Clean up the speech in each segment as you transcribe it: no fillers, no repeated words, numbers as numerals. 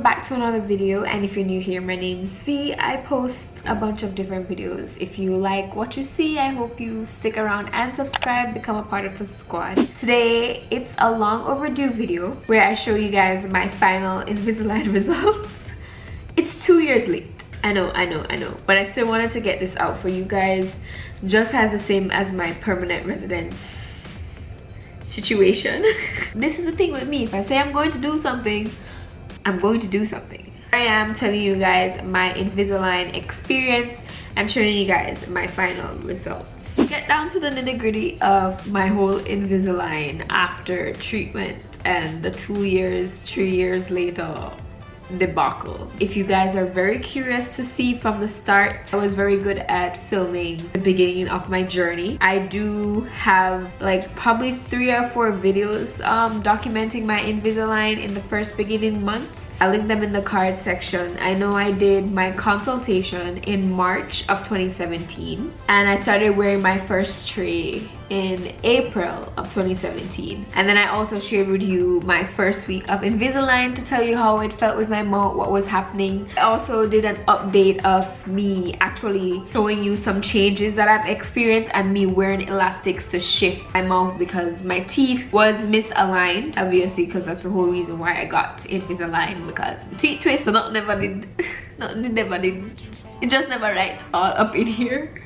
back to another video, and if you're new here, my name's V. I post a bunch of different videos. If you like what you see, I hope you stick around and subscribe, become a part of the squad. Today it's a long overdue video where I show you guys my final Invisalign results. It's 2 years late. I know, but I still wanted to get this out for you guys, just as the same as my permanent residence situation. This is the thing with me. If I say I'm going to do something, I'm going to do something. I am telling you guys my Invisalign experience and showing you guys my final results. Get down to the nitty-gritty of my whole Invisalign after treatment and the 3 years later debacle. If you guys are very curious to see from the start, I was very good at filming the beginning of my journey. I do have like probably 3 or 4 videos documenting my Invisalign in the first beginning months. I'll link them in the card section. I know I did my consultation in March of 2017, and I started wearing my first tray in April of 2017. And then I also shared with you my first week of Invisalign to tell you how it felt with my mouth, what was happening. I also did an update of me actually showing you some changes that I've experienced and me wearing elastics to shift my mouth because my teeth was misaligned, obviously, because that's the whole reason why I got Invisalign, because the teeth twist, so nothing never did. It just never right all up in here.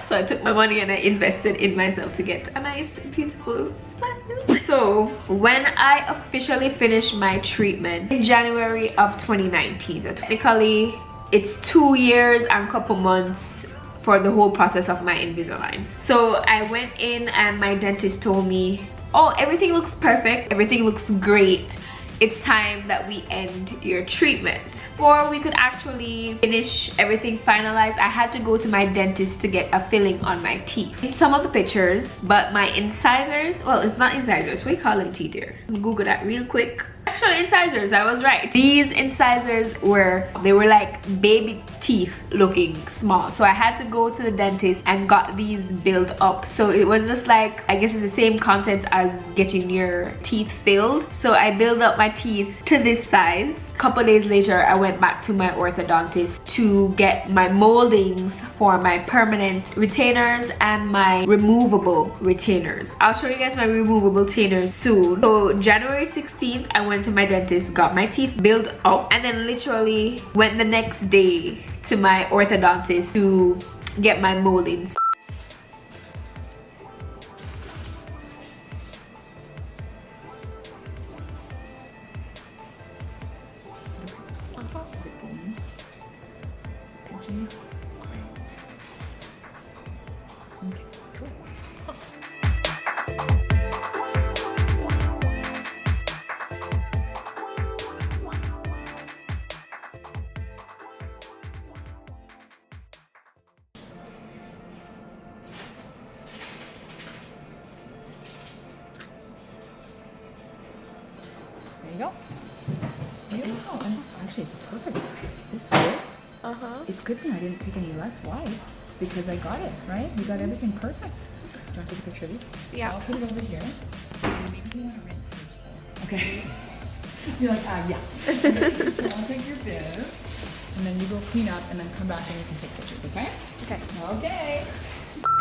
So I took my money and I invested in myself to get a nice beautiful smile. So when I officially finished my treatment in January of 2019, so technically it's 2 years and a couple months for the whole process of my Invisalign. So I went in and my dentist told me, oh, everything looks perfect, everything looks great, it's time that we end your treatment. Before we could actually finish everything finalized, I had to go to my dentist to get a filling on my teeth. In some of the pictures, but my incisors, well, it's not incisors, we call them teeth here. Google that real quick. Actually, incisors, I was right. These incisors were like baby teeth looking small. So I had to go to the dentist and got these built up. So it was just like, I guess it's the same content as getting your teeth filled. So I built up my teeth to this size. A couple days later, I went back to my orthodontist to get my moldings for my permanent retainers and my removable retainers. I'll show you guys my removable retainers soon. So January 16th, I went to my dentist, got my teeth built up, and then literally went the next day to my orthodontist to get my moldings. There you go. Beautiful. And actually, it's a perfect this way. It's good thing I didn't take any less white because I got it, right? We got everything perfect. Do you want to take a picture of these? Yeah. So I'll put it over here. Maybe you want to rinse first though. Okay. You're like, yeah. So I'll take your bib and then you go clean up and then come back and you can take pictures, okay? Okay. Okay.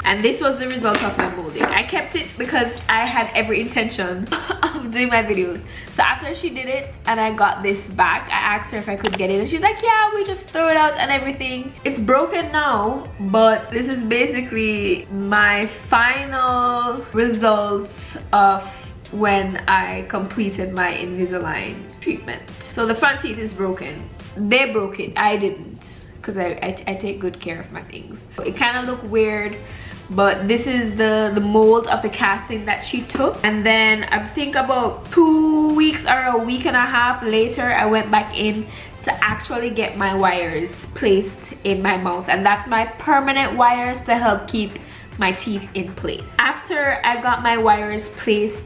And this was the result of my molding. I kept it because I had every intention of doing my videos. So after she did it and I got this back, I asked her if I could get it and she's like, yeah, we just throw it out and everything. It's broken now, but this is basically my final results of when I completed my Invisalign treatment. So the front teeth is broken. They broke it, I didn't, because I take good care of my things. It kind of looked weird, but this is the mold of the casting that she took. And then I think about 2 weeks or a week and a half later, I went back in to actually get my wires placed in my mouth, and that's my permanent wires to help keep my teeth in place. After I got my wires placed,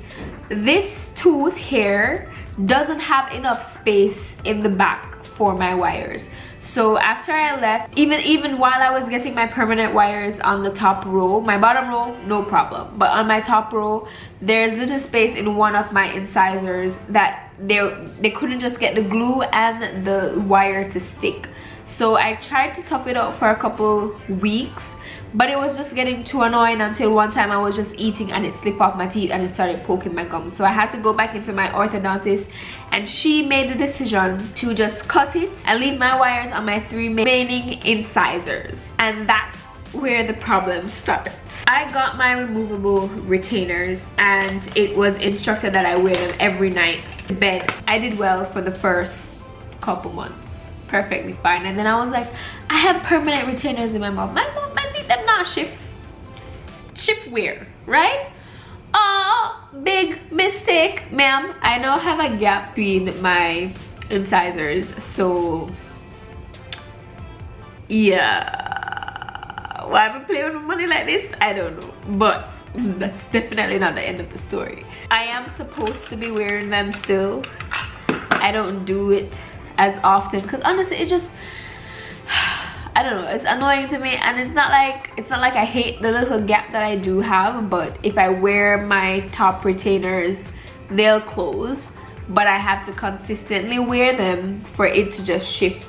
this tooth here doesn't have enough space in the back for my wires. So after I left, even while I was getting my permanent wires on the top row, my bottom row, no problem. But on my top row, there's little space in one of my incisors that they couldn't just get the glue and the wire to stick. So I tried to tough it out for a couple weeks, but it was just getting too annoying until one time I was just eating and it slipped off my teeth and it started poking my gums. So I had to go back into my orthodontist, and she made the decision to just cut it and leave my wires on my 3 remaining incisors. And that's where the problem starts. I got my removable retainers and it was instructed that I wear them every night to bed. I did well for the first couple months, perfectly fine, and then I was like, I have permanent retainers in my mouth. My teeth them not shift wear, right? Oh, big mistake, ma'am. I now have a gap between my incisors, so yeah, why am I playing with money like this? I don't know, but that's definitely not the end of the story. I am supposed to be wearing them still. I don't do it as often because honestly it just, I don't know, it's annoying to me. And it's not like I hate the little gap that I do have, but if I wear my top retainers they'll close, but I have to consistently wear them for it to just shift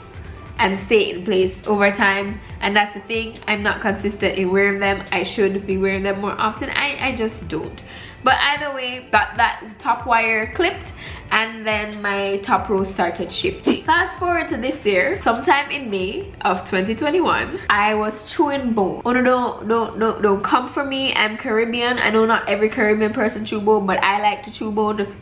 and stay in place over time. And that's the thing, I'm not consistent in wearing them. I should be wearing them more often. I just don't. But either way, got that top wire clipped, and then my top row started shifting. Fast forward to this year, sometime in May of 2021, I was chewing bone. Oh no, don't come for me. I'm Caribbean. I know not every Caribbean person chew bone, but I like to chew bone. Just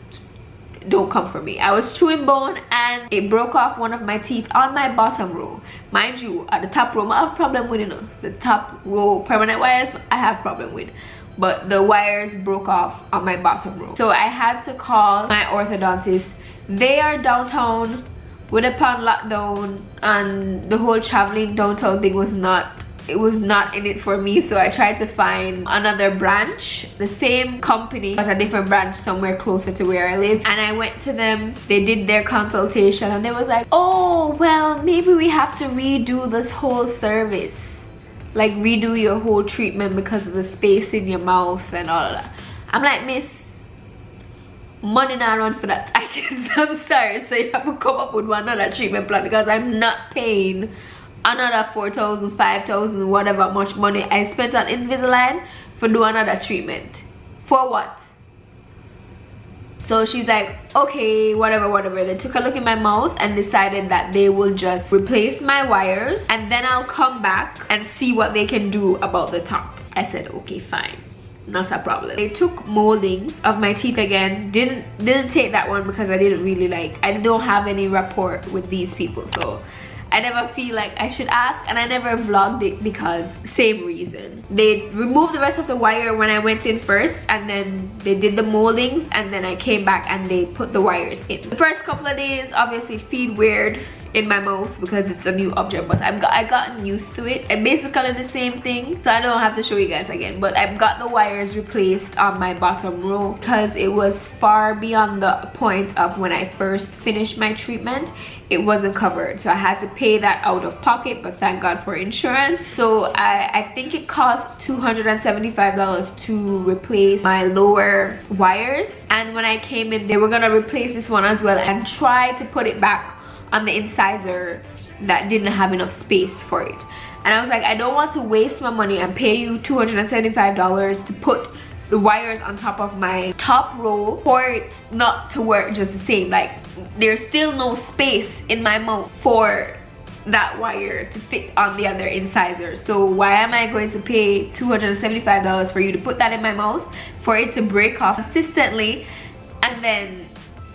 don't come for me. I was chewing bone and it broke off one of my teeth on my bottom row. Mind you, at the top row I have problem with, you know, the top row permanent wires I have problem with, but the wires broke off on my bottom row. So I had to call my orthodontist. They are downtown with upon lockdown, and the whole traveling downtown thing was not in it for me. So I tried to find another branch, the same company but a different branch somewhere closer to where I live, and I went to them. They did their consultation and they was like, oh well, maybe we have to redo this whole service, like redo your whole treatment because of the space in your mouth and all of that. I'm like, miss, money not run for that. I guess I'm sorry, so you have to come up with another treatment plan because I'm not paying another 4,000, 5,000, whatever much money I spent on Invisalign for do another treatment. For what? So she's like, okay, whatever. They took a look in my mouth and decided that they will just replace my wires and then I'll come back and see what they can do about the top. I said, okay, fine, not a problem. They took moldings of my teeth again. Didn't take that one because I didn't really I don't have any rapport with these people, so I never feel like I should ask, and I never vlogged it because same reason. They removed the rest of the wire when I went in first, and then they did the moldings, and then I came back and they put the wires in. The first couple of days obviously feel weird in my mouth because it's a new object, but I gotten used to it. And basically the same thing, so I don't have to show you guys again, but I've got the wires replaced on my bottom row because it was far beyond the point of when I first finished my treatment. It wasn't covered, so I had to pay that out of pocket, but thank God for insurance. So I think it cost $275 to replace my lower wires, and when I came in they were gonna replace this one as well and try to put it back on the incisor that didn't have enough space for it. And I was like, I don't want to waste my money and pay you $275 to put the wires on top of my top row for it not to work just the same. Like, there's still no space in my mouth for that wire to fit on the other incisor. So why am I going to pay $275 for you to put that in my mouth, for it to break off consistently, and then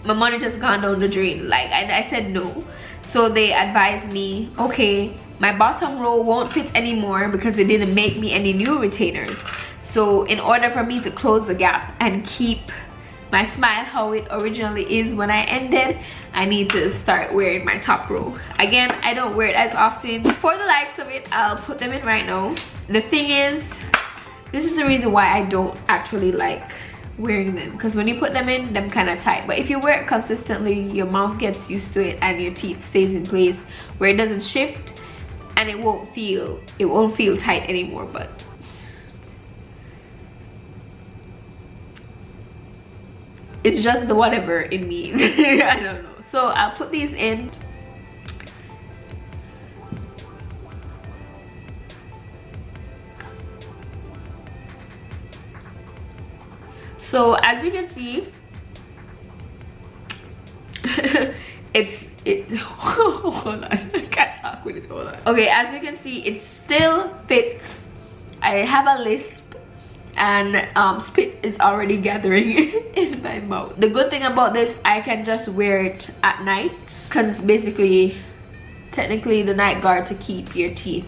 my money just gone down the drain? Like, I said no. So they advised me, okay, my bottom row won't fit anymore because they didn't make me any new retainers. So in order for me to close the gap and keep my smile how it originally is when I ended, I need to start wearing my top row. Again, I don't wear it as often. For the likes of it, I'll put them in right now. The thing is, this is the reason why I don't actually like wearing them, because when you put them in, them kind of tight. But if you wear it consistently, your mouth gets used to it and your teeth stays in place where it doesn't shift, and it won't feel tight anymore. But it's just the whatever in me. I don't know. So I'll put these in. So as you can see, hold on, I can't talk with it. Hold on. Okay, as you can see, it still fits. I have a lisp, and spit is already gathering in my mouth. The good thing about this, I can just wear it at night because it's basically technically the night guard to keep your teeth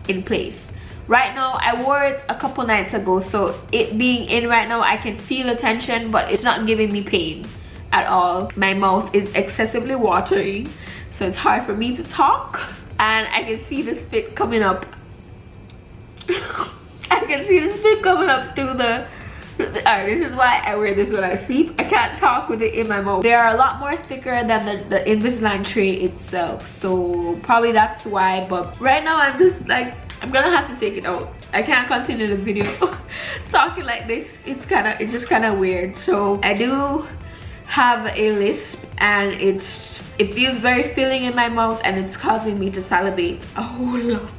in place. Right now, I wore it a couple nights ago, so it being in right now, I can feel the tension, but it's not giving me pain at all. My mouth is excessively watering, so it's hard for me to talk, and I can see the spit coming up. I can see the spit coming up through the alright, this is why I wear this when I sleep. I can't talk with it in my mouth. They are a lot more thicker than the Invisalign tray itself, so probably that's why. But right now, I'm just like, I'm gonna have to take it out. I can't continue the video talking like this. It's just kind of weird. So I do have a lisp, and it feels very filling in my mouth, and it's causing me to salivate a whole lot.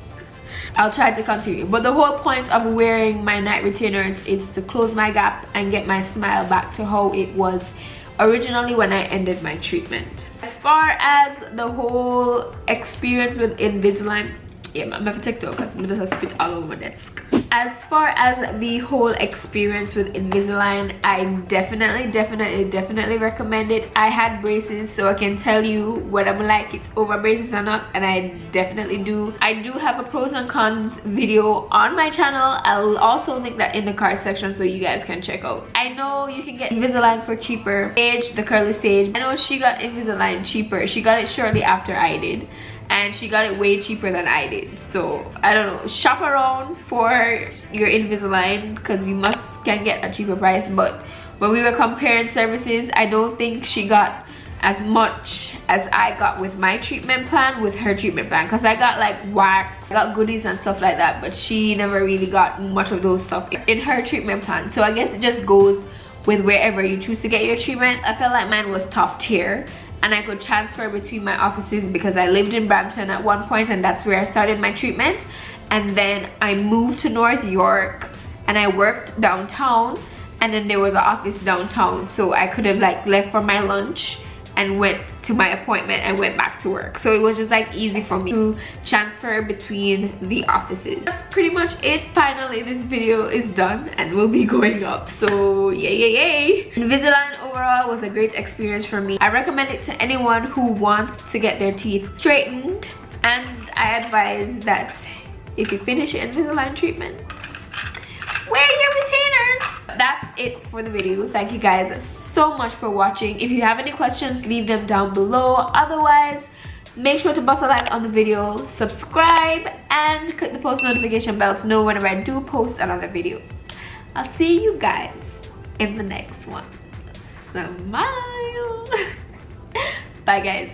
I'll try to continue, but the whole point of wearing my night retainers is to close my gap and get my smile back to how it was originally when I ended my treatment. As far as the whole experience with Invisalign, yeah, I'm gonna take it out because I'm just spit all over my desk. As far as the whole experience with Invisalign, I definitely recommend it. I had braces, so I can tell you whether I'm like it's over braces or not, and I definitely do. I do have a pros and cons video on my channel. I'll also link that in the card section so you guys can check out. I know you can get Invisalign for cheaper. Sage, the curly Sage, I know she got Invisalign cheaper. She got it shortly after I did, and she got it way cheaper than I did. So I don't know, shop around for your Invisalign because you can get a cheaper price. But when we were comparing services, I don't think she got as much as I got with my treatment plan with her treatment plan, because I got like wax, I got goodies and stuff like that, but she never really got much of those stuff in her treatment plan. So I guess it just goes with wherever you choose to get your treatment. I felt like mine was top tier, and I could transfer between my offices because I lived in Brampton at one point, and that's where I started my treatment. And then I moved to North York and I worked downtown, and then there was an office downtown, so I could have like left for my lunch and went to my appointment and went back to work. So it was just like easy for me to transfer between the offices. That's pretty much it. Finally, this video is done and will be going up, so yay. Invisalign overall was a great experience for me. I recommend it to anyone who wants to get their teeth straightened, and I advise that if you finish your Invisalign treatment, wear your retainers. That's it for the video. Thank you guys so much for watching. If you have any questions, leave them down below. Otherwise, make sure to bust a like on the video, subscribe, and click the post notification bell to know whenever I do post another video. I'll see you guys in the next one. Smile. Bye guys.